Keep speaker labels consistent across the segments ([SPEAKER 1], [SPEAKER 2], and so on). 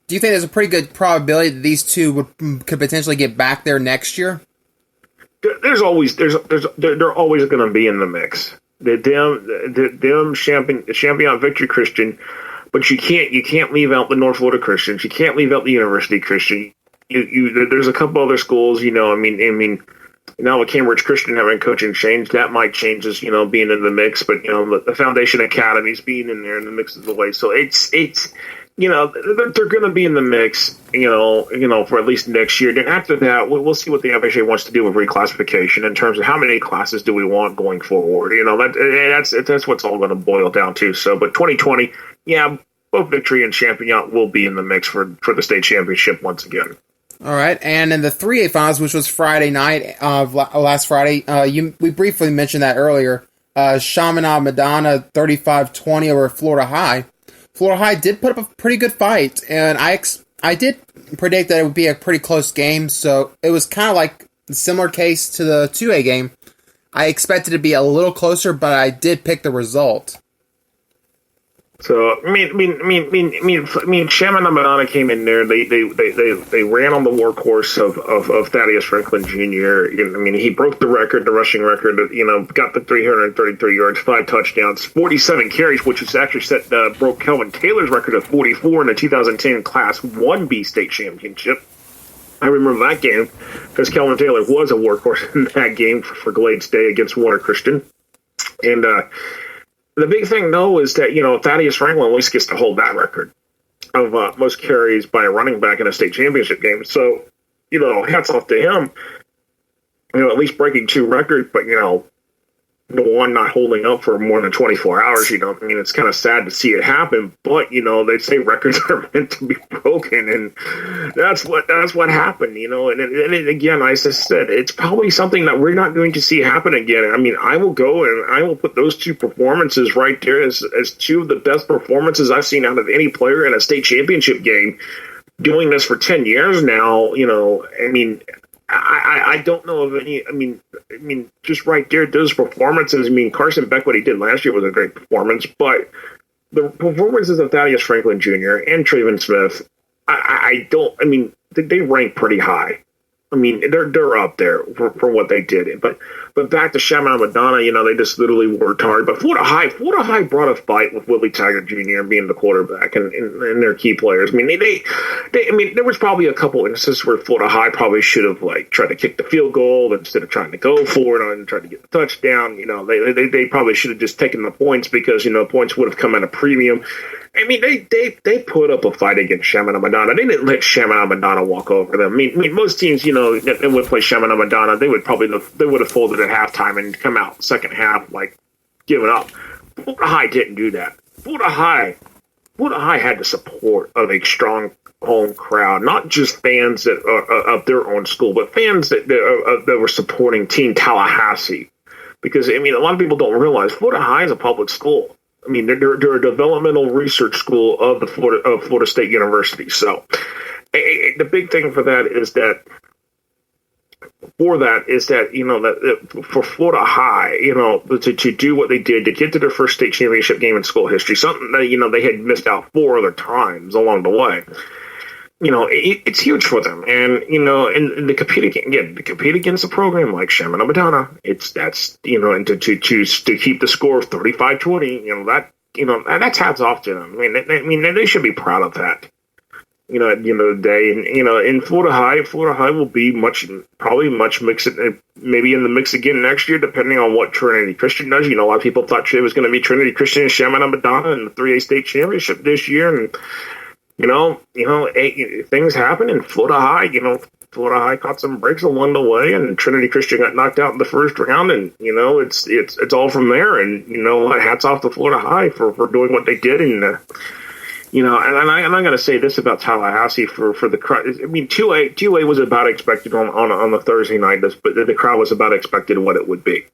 [SPEAKER 1] do you think there's a pretty good probability that these two could potentially get back there next year?
[SPEAKER 2] They're always going to be in the mix. Them Champion Victory Christian, but you can't leave out the North Florida Christians. You can't leave out the University Christian. There's a couple other schools. Now with Cambridge Christian having coaching change, that might change as being in the mix. But the Foundation Academies being in there in the mix of the way. So it's they're going to be in the mix, for at least next year. Then after that, we'll see what the FHA wants to do with reclassification in terms of how many classes do we want going forward. That's what's all going to boil down to. So, but 2020, both Victory and Champion will be in the mix for the state championship once again.
[SPEAKER 1] All right, and in the 3A finals, which was Friday night, last Friday, we briefly mentioned that earlier. Chaminade Madonna 35-20 over Florida High. Florida High did put up a pretty good fight, and I did predict that it would be a pretty close game, so it was kind of like a similar case to the 2A game. I expected it to be a little closer, but I did pick the result.
[SPEAKER 2] So Chaminade Madonna came in there. They ran on the workhorse of Thaddeus Franklin Jr. He broke the record, the rushing record. Got the 333 yards, 5 touchdowns, 47 carries, which was actually broke Kelvin Taylor's record of 44 in the 2010 Class 1B state championship. I remember that game because Kelvin Taylor was a workhorse in that game for Glades Day against Warner Christian, and. The big thing, though, is that, Thaddeus Franklin at least gets to hold that record of most carries by a running back in a state championship game. So, hats off to him, at least breaking 2 records, but, the one not holding up for more than 24 hours, it's kind of sad to see it happen, but, they say records are meant to be broken, and that's what happened, and again, as I said, it's probably something that we're not going to see happen again. I will go and I will put those 2 performances right there as 2 of the best performances I've seen out of any player in a state championship game. Doing this for 10 years now, I don't know of any. Just right there, those performances. Carson Beck, what he did last year was a great performance, but the performances of Thaddeus Franklin Jr. and Traven Smith, I don't. They rank pretty high. They're up there for what they did. But back to Chaminade Madonna, they just literally worked hard. But Florida High brought a fight with Willie Taggart Jr. being the quarterback and their key players. There was probably a couple instances where Florida High probably should have tried to kick the field goal instead of trying to go for it and trying to get the touchdown. They probably should have just taken the points because points would have come at a premium. They put up a fight against Chaminade Madonna. They didn't let Chaminade Madonna walk over them. Most teams, that would play Chaminade Madonna, they would have folded at halftime and come out second half giving up. Florida High didn't do that. Florida High had the support of a strong home crowd, not just fans that of their own school, but fans that were supporting Team Tallahassee. Because a lot of people don't realize Florida High is a public school. They're a developmental research school of Florida State University. So the big thing for that is that for Florida High, to do what they did, to get to their first state championship game in school history, something that, they had missed out 4 other times along the way. It's huge for them. And, and to compete against a program like Chaminade Madonna, and to choose to keep the score of 35-20, that's hats off to them. They should be proud of that. At the end of the day, and in Florida High will be probably much mixed, maybe in the mix again next year, depending on what Trinity Christian does. A lot of people thought it was going to be Trinity Christian and Chaminade Madonna in the 3A state championship this year, and things happen in Florida High. Florida High caught some breaks along the way, and Trinity Christian got knocked out in the first round, and it's all from there. And hats off to Florida High for doing what they did, and. And I'm going to say this about Tallahassee for the crowd. 2A was about expected on the Thursday night, but the crowd was about expected what it would be.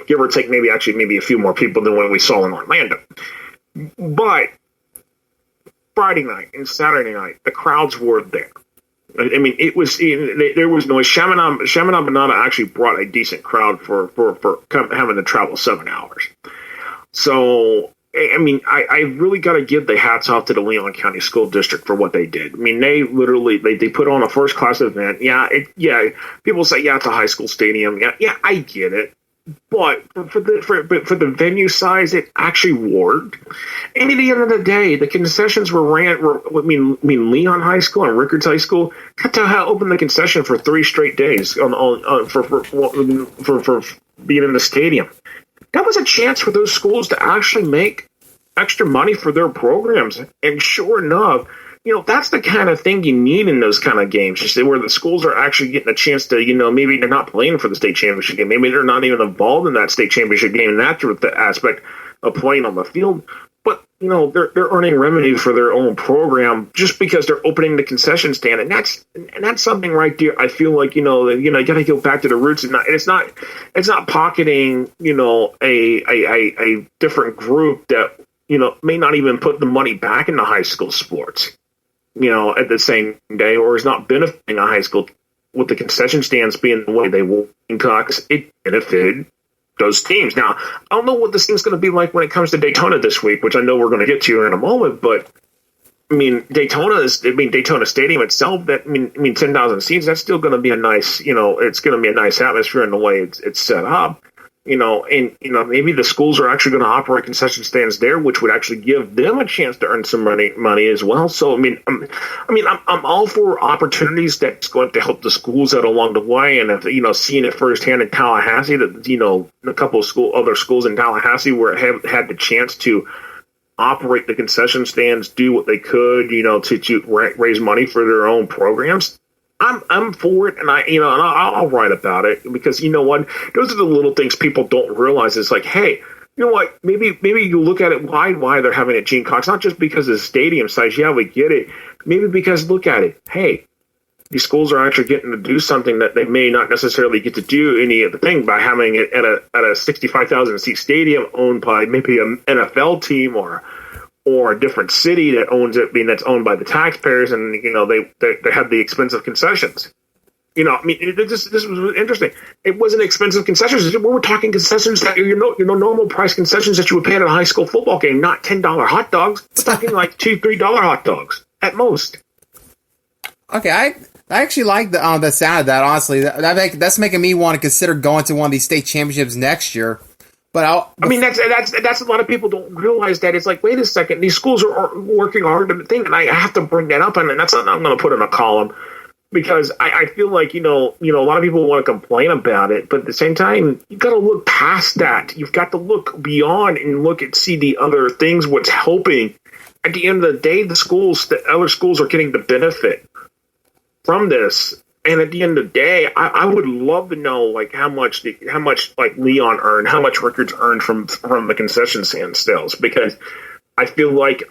[SPEAKER 2] Give or take maybe a few more people than when we saw in Orlando. But Friday night and Saturday night, the crowds were there. It was there was noise. Chaminade Madonna actually brought a decent crowd for having to travel 7 hours. So. I mean, I really got to give the hats off to the Leon County School District for what they did. I mean, they literally they put on a first class event. Yeah, people say it's a high school stadium. Yeah, I get it. But for the venue size, it actually worked. And at the end of the day, the concessions Leon High School and Rickards High School got to open the concession for 3 straight days for being in the stadium. That was a chance for those schools to actually make extra money for their programs. And sure enough, that's the kind of thing you need in those kind of games, just where the schools are actually getting a chance to, maybe they're not playing for the state championship game. Maybe they're not even involved in that state championship game, and that's the aspect of playing on the field. But, they're earning revenue for their own program just because they're opening the concession stand. And that's something right there. I feel like, you got to go back to the roots. And it's not pocketing, a different group that, may not even put the money back into high school sports. At the same day, or is not benefiting a high school with the concession stands being the way they will, because it benefited those teams. Now, I don't know what this thing's going to be like when it comes to Daytona this week, which I know we're going to get to in a moment, but Daytona Stadium itself, 10,000 seats, that's still going to be a nice, it's going to be a nice atmosphere in the way it's set up. Maybe the schools are actually going to operate concession stands there, which would actually give them a chance to earn some money as well. So, I'm all for opportunities that's going to help the schools out along the way. And if, seeing it firsthand in Tallahassee, that, a couple of other schools in Tallahassee where it had the chance to operate the concession stands, do what they could, to raise money for their own programs. I'm for it, and I'll write about it, because you know what? Those are the little things people don't realize. It's like, hey, you know what? Maybe you look at it why they're having it at Gene Cox, not just because of the stadium size. Yeah, we get it. Maybe because look at it. Hey, these schools are actually getting to do something that they may not necessarily get to do any of the thing by having it at a 65,000 seat stadium owned by maybe an NFL team or a different city that owns it, that's owned by the taxpayers, and they have the expensive concessions. This was interesting. It wasn't expensive concessions. We were talking concessions that normal price concessions that you would pay at a high school football game, not $10 hot dogs. We're talking like $2-3 hot dogs at most.
[SPEAKER 1] Okay, I actually like the sound of that. Honestly, that's making me want to consider going to one of these state championships next year. But that's a lot of people don't realize that. It's like, wait a second, these schools are working hard to think, and I have to bring that up, and that's not I'm going to put in a column, because I feel like a lot of people want to complain about it, but at the same time, you got to look past that. You've got to look beyond and see the other things, what's helping. At the end of the day, the other schools are getting the benefit from this. And at the end of the day, I would love to know like how much Leon earned, how much Rickards earned from the concession stand sales, because I feel like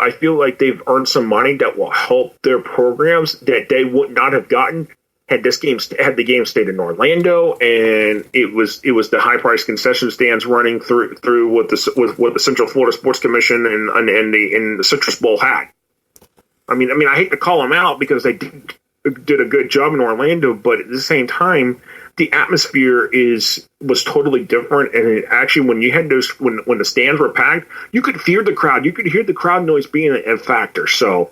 [SPEAKER 1] they've earned some money that will help their programs that they would not have gotten had the game stayed in Orlando, and it was the high price concession stands running through what the Central Florida Sports Commission and the Citrus Bowl had. I mean, I hate to call them out because they did a good job in Orlando, but at the same time, the atmosphere was totally different. And it actually, when you had when the stands were packed, you could hear the crowd. You could hear the crowd noise being a factor. So,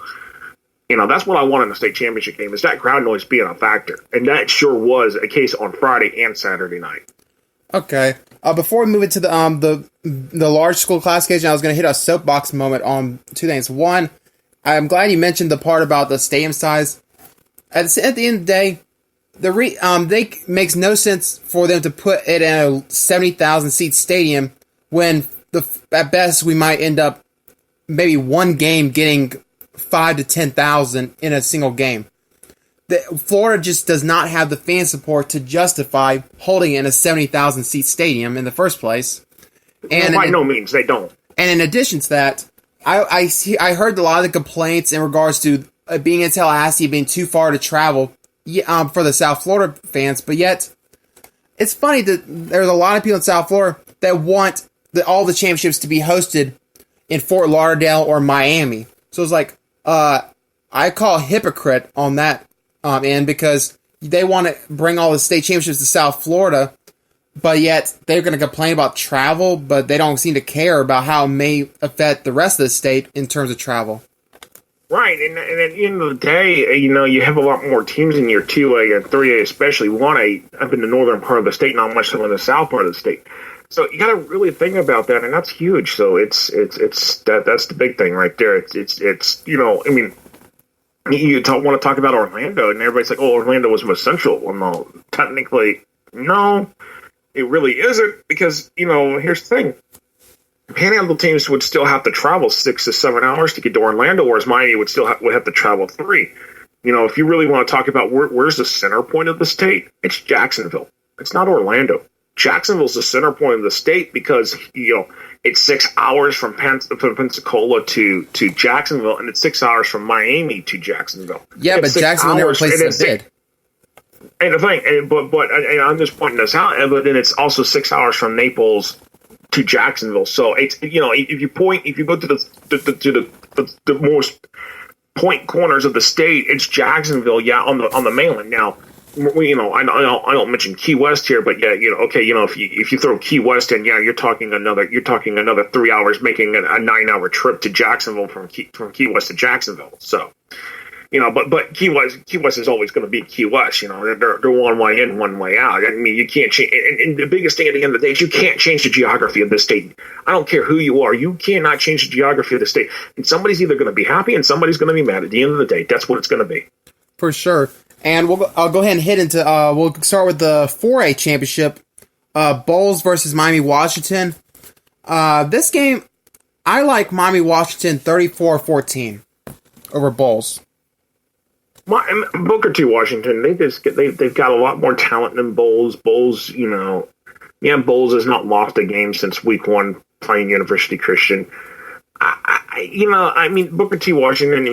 [SPEAKER 1] that's what I want in the state championship game, is that crowd noise being a factor. And that sure was a case on Friday and Saturday night. Okay. Before we move into the large school classification, I was going to hit a soapbox moment on two things. One, I'm glad you mentioned the part about the stadium size. At the end of the day, they makes no sense for them to put it in a 70,000 seat stadium when at best we might end up maybe one game getting 5,000 to 10,000 in a single game. Florida just does not have the fan support to justify holding it in a 70,000 seat stadium in the first place.
[SPEAKER 2] And by no means, they don't.
[SPEAKER 1] And in addition to that, I heard a lot of the complaints in regards to being in Tallahassee, being too far to travel for the South Florida fans, but yet it's funny that there's a lot of people in South Florida that want all the championships to be hosted in Fort Lauderdale or Miami. So it's like, I call hypocrite on that end, because they want to bring all the state championships to South Florida, but yet they're going to complain about travel, but they don't seem to care about how it may affect the rest of the state in terms of travel.
[SPEAKER 2] Right, and at the end of the day, you have a lot more teams in your 2A and 3A, especially 1A up in the northern part of the state, not much so in the south part of the state. So you got to really think about that, and that's huge. So that's the big thing right there. It's you want to talk about Orlando, and everybody's like, "Oh, Orlando was most central." Well, no, technically, no, it really isn't, because here's the thing: Panhandle teams would still have to travel 6 to 7 hours to get to Orlando, whereas Miami would still have to travel 3. If you really want to talk about where's the center point of the state, it's Jacksonville. It's not Orlando. Jacksonville's the center point of the state because it's 6 hours from Pensacola to Jacksonville, and it's 6 hours from Miami to Jacksonville.
[SPEAKER 1] Yeah, but Jacksonville never places a bid.
[SPEAKER 2] And the thing, but I'm just pointing this out. But then it's also 6 hours from Naples to Jacksonville. So it's if you go to the most point corners of the state, it's Jacksonville. Yeah, on the mainland now. I don't mention Key West here, but yeah, if you throw Key West in, yeah, you're talking another 3 hours, making a 9-hour trip to Jacksonville from Key West to Jacksonville. So, but Key West is always going to be Key West. They're one way in, one way out. I mean, you can't change. And the biggest thing at the end of the day is you can't change the geography of the state. I don't care who you are, you cannot change the geography of the state. And somebody's either going to be happy and somebody's going to be mad. At the end of the day, that's what it's going to be.
[SPEAKER 1] For sure. And I'll go ahead and hit into, we'll start with the 4A championship, Bolles versus Miami Washington. This game, I like Miami Washington 34-14 over Bolles.
[SPEAKER 2] Booker T. Washington, they've got a lot more talent than Bolles. Bolles, Bolles has not lost a game since week 1 playing University Christian. Booker T. Washington,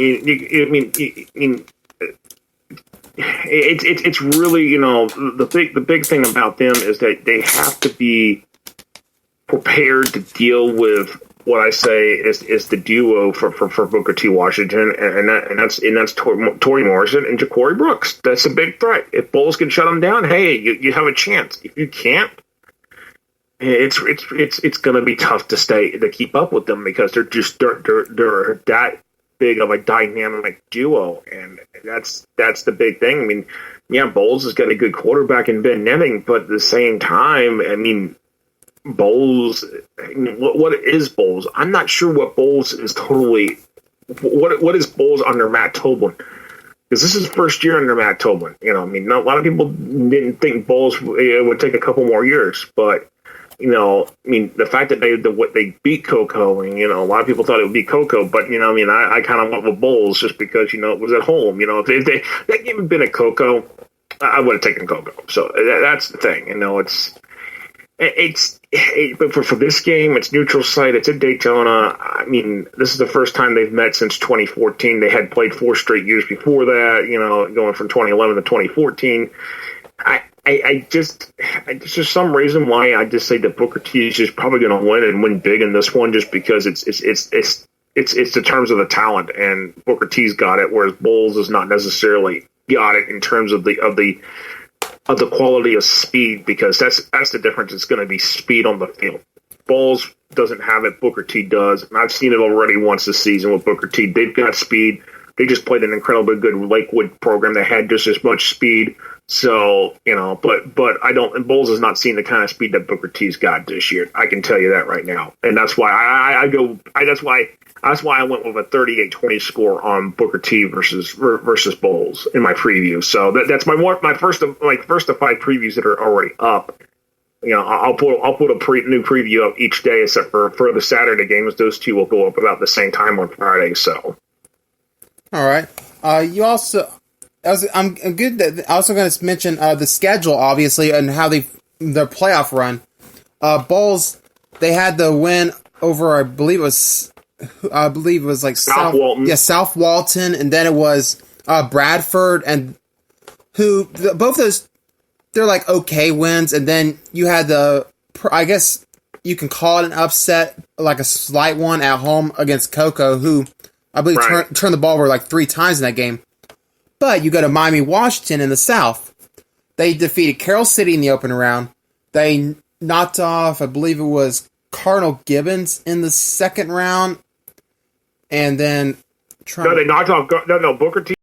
[SPEAKER 2] it's really, the big thing about them is that they have to be prepared to deal with what I say is the duo for Booker T. Washington, and that's Tori Morrison and Ja'Cory Brooks. That's a big threat. If Bolles can shut them down, hey, you have a chance. If you can't, it's going to be tough to keep up with them, because they're that big of a dynamic duo, and that's the big thing. I mean, yeah, Bolles has got a good quarterback in Ben Netting, but at the same time, I mean, Bolles, what is Bolles? I'm not sure what Bolles is totally. What is Bolles under Matt Toblin? Because this is the first year under Matt Toblin. A lot of people didn't think Bolles would take a couple more years, but the fact that they beat Cocoa, and a lot of people thought it would be Cocoa, but I kind of went with Bolles just because it was at home. If that game had been at Cocoa, I would have taken Cocoa. So that's the thing. But for this game, it's neutral site. It's in Daytona. I mean, this is the first time they've met since 2014. They had played 4 straight years before that. Going from 2011 to 2014. I just there's some reason why I just say that Booker T is just probably going to win and win big in this one, just because it's the terms of the talent, and Booker T's got it, whereas Bolles is not necessarily got it in terms of the quality of speed, because that's the difference. It's going to be speed on the field. Bolles doesn't have it. Booker T does, and I've seen it already once this season with Booker T. They've got speed. They just played an incredibly good Lakewood program that had just as much speed. So, but I don't, and Bolles has not seen the kind of speed that Booker T's got this year. I can tell you that right now. And that's why that's why I went with a 38-20 score on Booker T versus Bolles in my preview. So that's my first of 5 previews that are already up. I'll put a new preview up each day, except for the Saturday games. Those 2 will go up about the same time on Friday. So,
[SPEAKER 1] all right. You also. I'm good. I also going to mention the schedule, obviously, and how their playoff run. Bolles, they had the win over, I believe it was like
[SPEAKER 2] South Walton.
[SPEAKER 1] Yeah, South Walton, and then it was Bradford, and both those, they're like okay wins, and then you had I guess you can call it an upset, like a slight one at home against Cocoa, who I believe turned the ball over like 3 times in that game. But you go to Miami Washington in the South. They defeated Carroll City in the opening round. They knocked off, I believe it was Cardinal Gibbons in the second round. And then...
[SPEAKER 2] No, they knocked off... No, Booker T